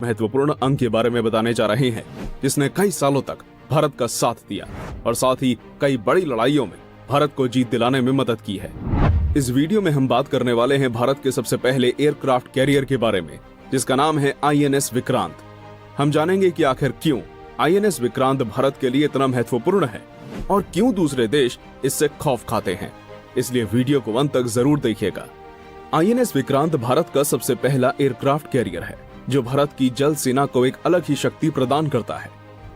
महत्वपूर्ण अंग के बारे में बताने जा रहे हैं, जिसने कई सालों तक भारत का साथ दिया और साथ ही कई बड़ी लड़ाइयों में भारत को जीत दिलाने में मदद की है। इस वीडियो में हम बात करने वाले हैं भारत के सबसे पहले एयरक्राफ्ट कैरियर के बारे में, जिसका नाम है INS विक्रांत। हम जानेंगे कि आखिर क्यों INS विक्रांत भारत के लिए इतना महत्वपूर्ण है और क्यों दूसरे देश इससे खौफ खाते हैं। इसलिए वीडियो को अंत तक जरूर देखिएगा। INS विक्रांत भारत का सबसे पहला एयरक्राफ्ट कैरियर है जो भारत की जल सेना को एक अलग ही शक्ति प्रदान करता है।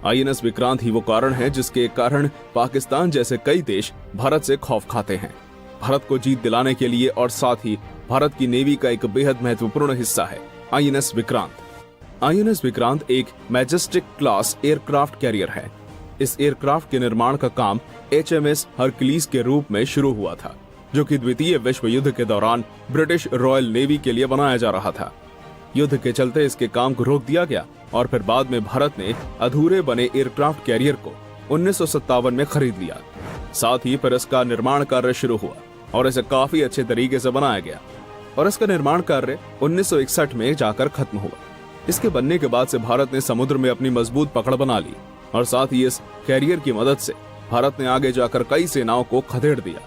INS विक्रांत ही वो कारण है जिसके कारण पाकिस्तान जैसे कई देश भारत से खौफ खाते हैं। भारत को जीत दिलाने के लिए और साथ ही भारत की नेवी का एक बेहद महत्वपूर्ण हिस्सा है INS विक्रांत। INS विक्रांत एक मैजेस्टिक क्लास एयरक्राफ्ट कैरियर है। इस एयरक्राफ्ट के निर्माण का काम HMS हरक्यूलिस के रूप में शुरू हुआ था, जो कि द्वितीय विश्व युद्ध के दौरान ब्रिटिश रॉयल नेवी के लिए बनाया जा रहा था। युद्ध के चलते इसके काम को रोक दिया गया और फिर बाद में भारत ने अधूरे बने एयरक्राफ्ट कैरियर को 1957 में खरीद लिया। साथ ही फिर इसका निर्माण कार्य शुरू हुआ और इसे काफी अच्छे तरीके से बनाया गया और इसका निर्माण कार्य 1961 में जाकर खत्म हुआ। इसके बनने के बाद से भारत ने समुद्र में अपनी मजबूत पकड़ बना ली और साथ ही इस कैरियर की मदद से भारत ने आगे जाकर कई सेनाओं को खदेड़ दिया।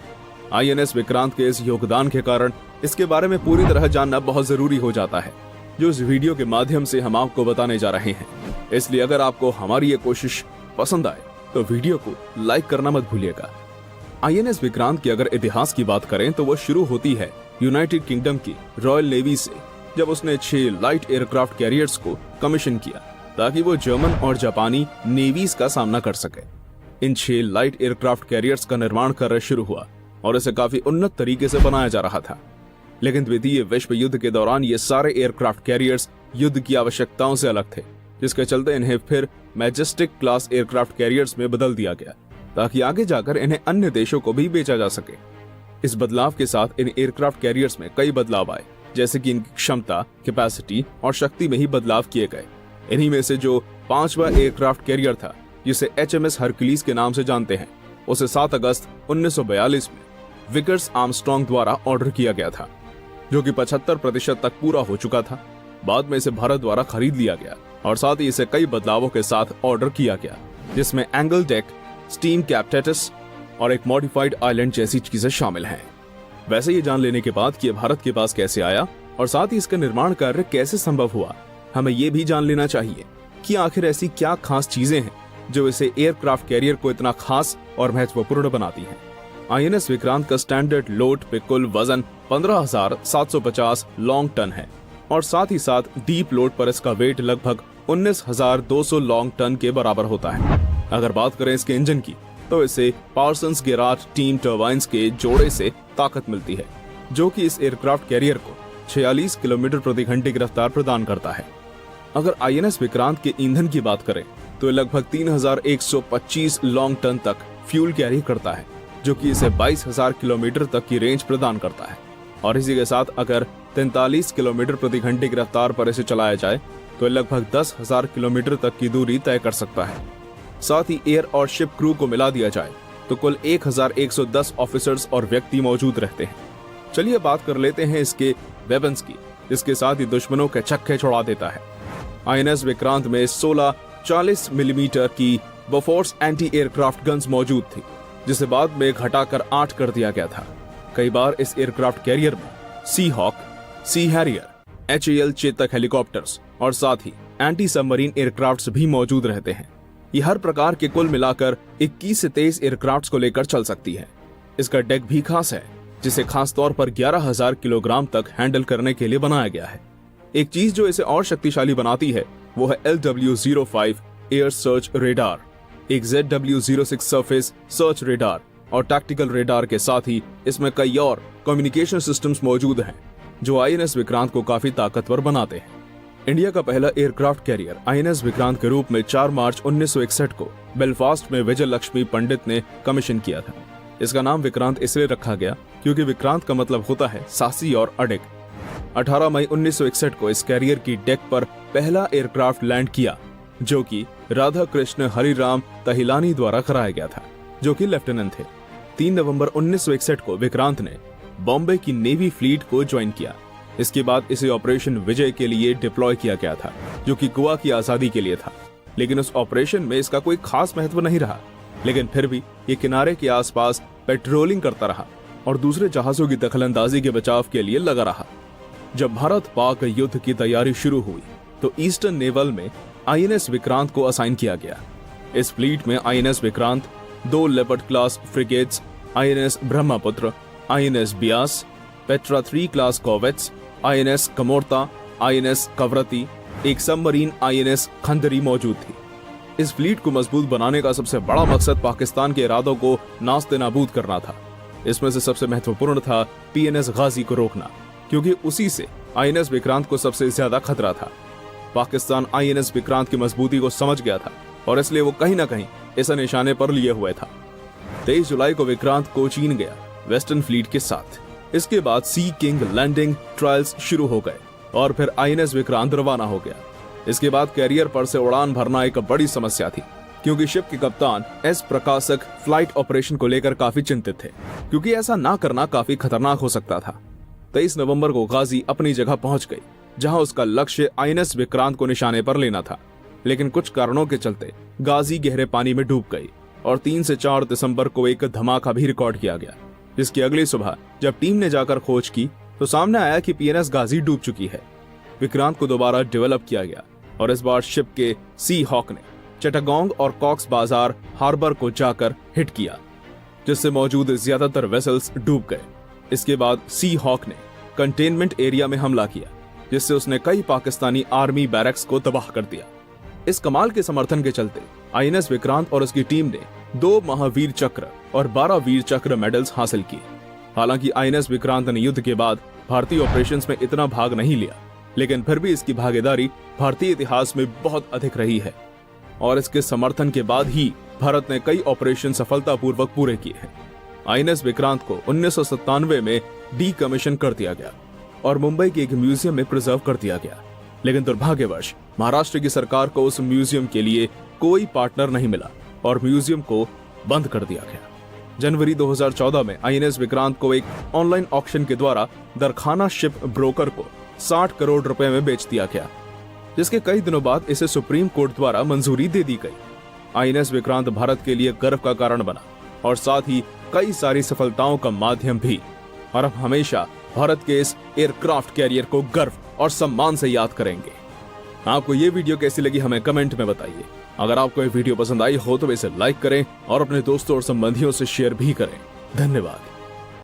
INS विक्रांत के इस योगदान के कारण इसके बारे में पूरी तरह जानना बहुत जरूरी हो जाता है, जो इस वीडियो के माध्यम से हम आपको बताने जा रहे हैं। इसलिए अगर आपको हमारी ये कोशिश पसंद आए तो वीडियो को लाइक करना मत भूलिएगा। INS विक्रांत के अगर इतिहास की बात करें तो वो शुरू होती है यूनाइटेड किंगडम की रॉयल नेवी से, जब उसने 6 लाइट एयरक्राफ्ट कैरियर्स को कमीशन किया ताकि वो जर्मन और जापानी नेवीज का सामना कर सके। इन 6 लाइट एयरक्राफ्ट कैरियर्स का निर्माण कार्य शुरू हुआ और इसे काफी उन्नत तरीके से बनाया जा रहा था। लेकिन द्वितीय विश्व युद्ध के दौरान ये सारे एयरक्राफ्ट कैरियर्स युद्ध की आवश्यकताओं से अलग थे, जिसके चलते इन्हें फिर मैजेस्टिक क्लास एयरक्राफ्ट कैरियर्स में बदल दिया गया ताकि आगे जाकर इन्हें अन्य देशों को भी बेचा जा सके। इस बदलाव के साथ इन एयरक्राफ्ट कैरियर्स में कई बदलाव आए, जैसे कि इनकी क्षमता, कैपेसिटी और शक्ति में ही बदलाव किए गए। इन्हीं में से जो 5वां एयरक्राफ्ट कैरियर था, जिसे HMS हरक्यूलिस के नाम से जानते हैं, उसे 7 अगस्त 1942 में विकर्स आर्मस्ट्रांग द्वारा ऑर्डर किया गया था, जो कि 75% तक पूरा हो चुका था। बाद में इसे भारत द्वारा खरीद लिया गया और साथ ही इसे कई बदलावों के साथ ऑर्डर किया गया, जिसमें एंगल डेक, स्टीम कैप्टेटस और एक मॉडिफाइड आइलैंड जैसी चीजें शामिल हैं। वैसे ये जान लेने के बाद कि ये भारत के पास कैसे आया और साथ ही इसका निर्माण कार्य कैसे संभव हुआ, हमें ये भी जान लेना चाहिए कि आखिर ऐसी क्या खास चीजें हैं जो इसे एयरक्राफ्ट कैरियर को इतना खास और महत्वपूर्ण बनाती हैं। INS विक्रांत का स्टैंडर्ड लोड पे कुल वजन 15,750 लॉन्ग टन है और साथ ही साथ डीप लोड पर इसका वेट लगभग 19,200 लॉन्ग टन के बराबर होता है। अगर बात करें इसके इंजन की, तो इसे पार्सन्स गेराट टीम टर्बाइन्स के जोड़े से ताकत मिलती है, जो कि इस एयरक्राफ्ट कैरियर को 46 किलोमीटर प्रति घंटे की रफ्तार प्रदान करता है। अगर INS विक्रांत के ईंधन की बात करें तो लगभग 3,125 लॉन्ग टन तक फ्यूल कैरी करता है, जो कि इसे 22,000 किलोमीटर तक की रेंज प्रदान करता है। और इसी के साथ अगर 43 किलोमीटर प्रति घंटे की रफ्तार पर इसे चलाया जाए तो लगभग 10,000 किलोमीटर तक की दूरी तय कर सकता है। साथ ही एयर और शिप क्रू को मिला दिया जाए तो कुल 1,110 ऑफिसर्स और व्यक्ति मौजूद रहते हैं। चलिए बात कर लेते हैं इसके वेपन्स की, जिसके साथ ही दुश्मनों के छक्के छुड़ा देता है। INS विक्रांत में 16 40 मिलीमीटर की बोफोर्स एंटी एयरक्राफ्ट गन्स मौजूद थी, जिसे बाद में घटाकर 8 कर दिया गया था। कई बार इस एयरक्राफ्ट कैरियर में सी हॉक, सी हैरियर, HAL चेतक हेलीकॉप्टर्स और साथ ही एंटी सबमरीन एयरक्राफ्ट्स भी मौजूद रहते हैं। ये हर प्रकार के कुल मिलाकर 21 से 23 एयरक्राफ्ट्स को लेकर चल सकती है। इसका डेक भी खास है, जिसे खास तौर पर 11,000 किलोग्राम तक हैंडल करने के लिए बनाया गया है। एक चीज जो इसे और शक्तिशाली बनाती है वो है LW-05 एयर सर्च रेडार, एक ZW-06 सरफेस सर्च रेडार और टैक्टिकल रेडार के साथ ही इसमें कई और कम्युनिकेशन सिस्टम्स मौजूद हैं, जो INS विक्रांत को काफी ताकतवर बनाते हैं। इंडिया का पहला एयरक्राफ्ट कैरियर INS विक्रांत के रूप में 4 मार्च 1961 को बेलफास्ट में विजय लक्ष्मी पंडित ने कमीशन किया था। इसका नाम विक्रांत इसलिए रखा गया क्योंकि विक्रांत का मतलब होता है साहसी और अडिग। 18 मई 1961 को इस कैरियर की डेक पर पहला एयरक्राफ्ट लैंड किया, जो कि राधा कृष्ण हरिराम तहिलानी द्वारा कराया गया था, जो कि लेफ्टिनेंट थे। 3 नवंबर 1961 को विक्रांत ने बॉम्बे की नेवी फ्लीट को ज्वाइन किया। इसके बाद इसे ऑपरेशन विजय के लिए डिप्लॉय किया गया था, जो कि गोवा की आजादी के लिए था। लेकिन उस ऑपरेशन में इसका कोई खास महत्व नहीं रहा, लेकिन फिर भी ये किनारे के आसपास पेट्रोलिंग करता रहा और दूसरे जहाजों की दखलंदाजी के बचाव के लिए लगा रहा। जब भारत पाक युद्ध की तैयारी शुरू हुई तो ईस्टर्न नेवल में आईएनएस विक्रांत को असाइन किया गया। इस फ्लीट में INS Vikrant, 2 leopard class frigates, INS Brahmaputra, INS Beas, Petra 3 class corvettes, INS Kamorta, INS Kavaratti, एक सबमरीन आईएनएस खंदरी मौजूद थी। इस फ्लीट को मजबूत बनाने का सबसे बड़ा मकसद पाकिस्तान के इरादों को नास्ते नाबूद करना था। इसमें से सबसे महत्वपूर्ण था पीएनएस गाजी को रोकना, क्योंकि उसी से आईएनएस विक्रांत को सबसे ज्यादा खतरा था। पाकिस्तान आईएनएस विक्रांत की मजबूती को समझ गया था और इसलिए वो कहीं ना कहीं इसे निशाने पर लिए हुए था। 23 जुलाई को विक्रांत कोचीन गया वेस्टर्न फ्लीट के साथ। इसके बाद सी किंग लैंडिंग ट्रायल्स शुरू हो गए और फिर आईएनएस विक्रांत रवाना हो गया। इसके बाद कैरियर पर से उड़ान भरना एक बड़ी समस्या थी, क्योंकि शिप के कप्तान एस प्रकाशक फ्लाइट ऑपरेशन को लेकर काफी चिंतित थे, क्योंकि ऐसा ना करना काफी खतरनाक हो सकता था। 23 नवंबर को गाजी अपनी जगह पहुंच गई, जहां उसका लक्ष्य आईएनएस विक्रांत को निशाने पर लेना था। लेकिन कुछ कारणों के चलते गाजी गहरे पानी में डूब गई और 3 से 4 दिसंबर को एक धमाका भी रिकॉर्ड किया गया, जिसकी अगली सुबह जब टीम ने जाकर खोज की तो सामने आया कि पीएनएस गाजी डूब चुकी है। विक्रांत को दोबारा डेवलप किया गया और इस बार शिप के सी हॉक ने चिटागोंग और कॉक्स बाजार हार्बर को जाकर हिट किया, जिससे मौजूद ज्यादातर वेसल्स डूब गए। इसके बाद सी हॉक ने कंटेनमेंट एरिया में हमला किया, जिससे उसने कई पाकिस्तानी आर्मी बैरक्स को तबाह कर दिया। इस कमाल के समर्थन के चलते आईएनएस विक्रांत और उसकी टीम ने 2 महावीर चक्र और 12 वीर चक्र मेडल्स हासिल किए। हालांकि आईएनएस विक्रांत ने युद्ध के बाद भारतीय ऑपरेशंस में इतना भाग नहीं लिया, लेकिन फिर भी इसकी भागीदारी भारतीय इतिहास में बहुत अधिक रही है और इसके समर्थन के बाद ही भारत ने कई ऑपरेशन सफलतापूर्वक पूरे किए हैं। आईएनएस विक्रांत को 1997 में डीकमीशन कर दिया गया और मुंबई के एक म्यूजियम में प्रिजर्व कर दिया गया, लेकिन दुर्भाग्यवश महाराष्ट्र की सरकार को उस म्यूजियम के लिए कोई पार्टनर नहीं मिला और म्यूजियम को बंद कर दिया गया। जनवरी 2014 में आईएनएस विक्रांत को एक ऑनलाइन ऑक्शन के द्वारा दरखाना शिप ब्रोकर को 60 करोड़ रुपए में बेच दिया गया, जिसके कई दिनों बाद इसे सुप्रीम कोर्ट द्वारा मंजूरी दे दी गई। आईएनएस विक्रांत भारत के लिए गर्व का कारण बना और साथ ही कई सारी सफलताओं का माध्यम भी, और हम हमेशा भारत के इस एयरक्राफ्ट कैरियर को गर्व और सम्मान से याद करेंगे। आपको ये वीडियो कैसी लगी हमें कमेंट में बताइए। अगर आपको ये वीडियो पसंद आई हो तो इसे लाइक करें और अपने दोस्तों और संबंधियों से शेयर भी करें। धन्यवाद।